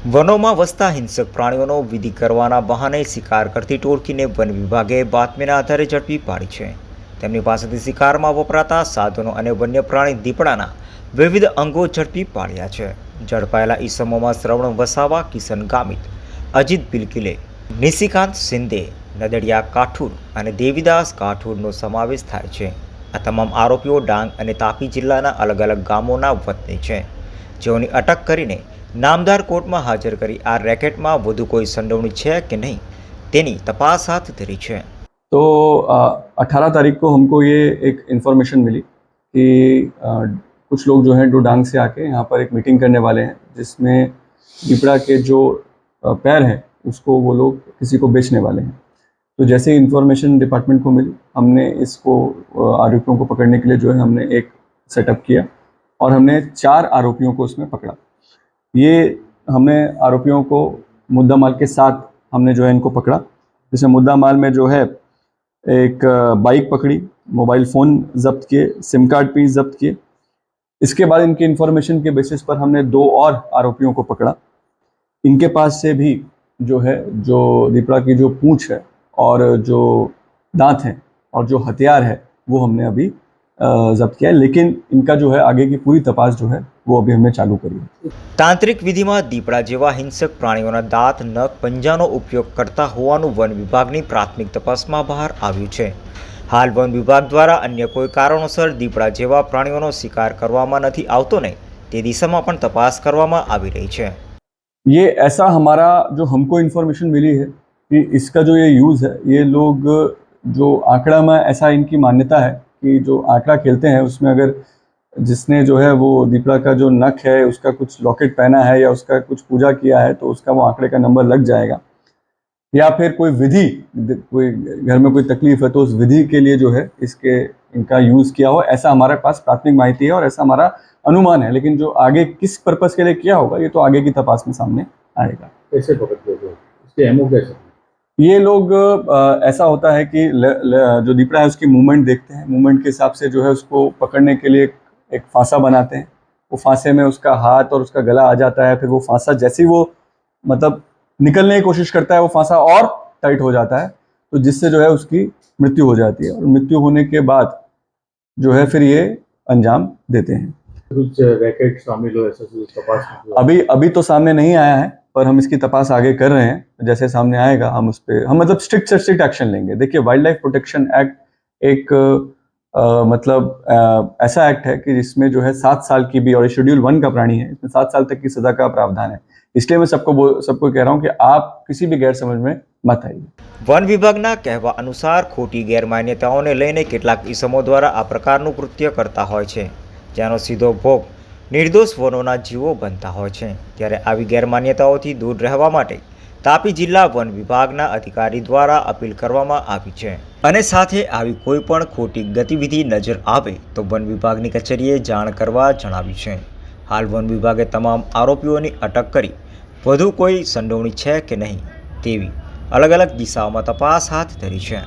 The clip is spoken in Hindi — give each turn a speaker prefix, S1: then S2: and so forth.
S1: વનોમાં વસતા હિંસક પ્રાણીઓનો વિધિ કરવાના બહાને શિકાર કરતી ટોળકીને વન વિભાગે બાતમીના આધારે ઝડપી પાડી છે. તેમની પાસેથી શિકારમાં વપરાતા સાધનો અને વન્ય પ્રાણી દીપડાના વિવિધ અંગો ઝડપી પાડ્યા છે. ઝડપાયેલા ઈસમોમાં શ્રવણ વસાવા, કિશન ગામિત, અજીત બિલકિલે, નિશિકાંત શિંદે, નદડિયા કાઠુર અને દેવીદાસ કાઠુરનો સમાવેશ થાય છે. આ તમામ આરોપીઓ ડાંગ અને તાપી જિલ્લાના અલગ અલગ ગામોના વતની છે, જેઓની અટક કરીને नामदार कोर्ट में हाजर करी आ रेकेट में વધુ કોઈ સંડોવણી છે कि नहीं तेनी तपास हाथ धरी है।
S2: तो 18 तारीख को हमको ये एक इन्फॉर्मेशन मिली कि कुछ लोग जो हैं डांग से आके यहाँ पर एक मीटिंग करने वाले हैं, जिसमें दीपड़ा के जो पैर हैं उसको वो लोग किसी को बेचने वाले हैं। तो जैसे इन्फॉर्मेशन डिपार्टमेंट को मिली, हमने इसको आरोपियों को पकड़ने के लिए जो है हमने एक सेटअप किया और हमने 4 आरोपियों को उसमें पकड़ा। ये हमने आरोपियों को मुद्दा माल के साथ हमने जो है इनको पकड़ा। जैसे मुद्दा माल में जो है एक बाइक पकड़ी, मोबाइल फ़ोन जब्त किए, सिम कार्ड भी जब्त किए। इसके बाद इनके इन्फॉर्मेशन के बेसिस पर हमने 2 और आरोपियों को पकड़ा। इनके पास से भी जो है जो दीपड़ा की जो पूंछ है और जो दांत हैं और जो हथियार है वो हमने अभी जब्त किया है, लेकिन इनका जो है आगे की पूरी तपास जो है वो अभी हमने चालू करी है।
S1: तांत्रिक विधि में दीपड़ा जेवा हिंसक प्राणीओना दांत, नख, पंजानो उपयोग करता होवानुं वन विभागनी प्राथमिक तपासमां बहार आव्युं छे। हाल वन विभाग द्वारा अन्य कोई कारणोसर दीपड़ा जेवा प्राणीओनो शिकार करवामां नथी आवतो ने ते दिशामां पण तपास करवामां आवी रही छे।
S2: ये ऐसा हमारा जो हमको इन्फॉर्मेशन मिली है कि इसका जो ये यूज़ है, ये लोग जो आंकड़ा में ऐसा इनकी मान्यता है कि जो आंकड़ा खेलते हैं उसमें अगर जिसने जो है वो दीपड़ा का जो नख है उसका कुछ लॉकेट पहना है या उसका कुछ पूजा किया है तो उसका वो आंकड़े का नंबर लग जाएगा, या फिर कोई विधि, कोई घर में कोई तकलीफ है तो उस विधि के लिए जो है इसके इनका यूज़ किया हो, ऐसा हमारे पास प्राथमिक माहिती है और ऐसा हमारा अनुमान है। लेकिन जो आगे किस पर्पज़ के लिए किया होगा ये तो आगे की तपास में सामने आएगा।
S3: कैसे पकड़ते हो इसके एमओ कैसे?
S2: ये लोग ऐसा होता है कि जो दीपड़ा है उसकी मूवमेंट देखते हैं, मूवमेंट के हिसाब से जो है उसको पकड़ने के लिए एक फांसा बनाते हैं। वो फांसे में उसका हाथ और उसका गला आ जाता है, फिर वो फांसा जैसे ही वो मतलब निकलने की कोशिश करता है वो फांसा और टाइट हो जाता है, तो जिससे जो है उसकी मृत्यु हो जाती है और मृत्यु होने के बाद जो है फिर ये अंजाम देते हैं।
S3: कुछ रैकेट शामिल हो ऐसा तपास
S2: अभी तो सामने नहीं आया है, पर हम इसकी तपास आगे कर रहे हैं। जैसे सामने आएगा हम उस पर मतलब स्ट्रिक्ट से स्ट्रिक्ट एक्शन लेंगे। देखिए, वाइल्ड लाइफ प्रोटेक्शन एक्ट एक ऐसा एक्ट है कि जिसमें जो है 7 साल की भी, और शेड्यूल 1 का प्राणी है, इसमें 7 साल तक की सजा का प्रावधान है। इसलिए मैं सबको कह रहा हूँ कि आप किसी भी गैर समझ में मत आइए।
S1: वन विभागना कहेवा अनुसार खोटी गैरमान्यताओने लईने કેટલાક ઈસમો દ્વારા આ પ્રકારનું કૃત્ય કરતા હોય છે, જેનો સીધો ભોગ નિર્દોષ વનોના જીવો બનતા હોય છે। ત્યારે આવી ગેરમાન્યતાઓથી દૂર રહેવા માટે તાપી જિલ્લા વન વિભાગના અધિકારી દ્વારા અપીલ કરવામાં આવી છે અને સાથે આવી કોઈ પણ ખોટી ગતિવિધિ નજર આવે તો વન વિભાગની કચેરીએ જાણ કરવા જણાવ્યું છે। હાલ વન વિભાગે તમામ આરોપીઓની અટક કરી વધુ કોઈ સંડોવણી છે કે નહીં તેવી અલગ અલગ દિશાઓમાં તપાસ હાથ ધરી છે।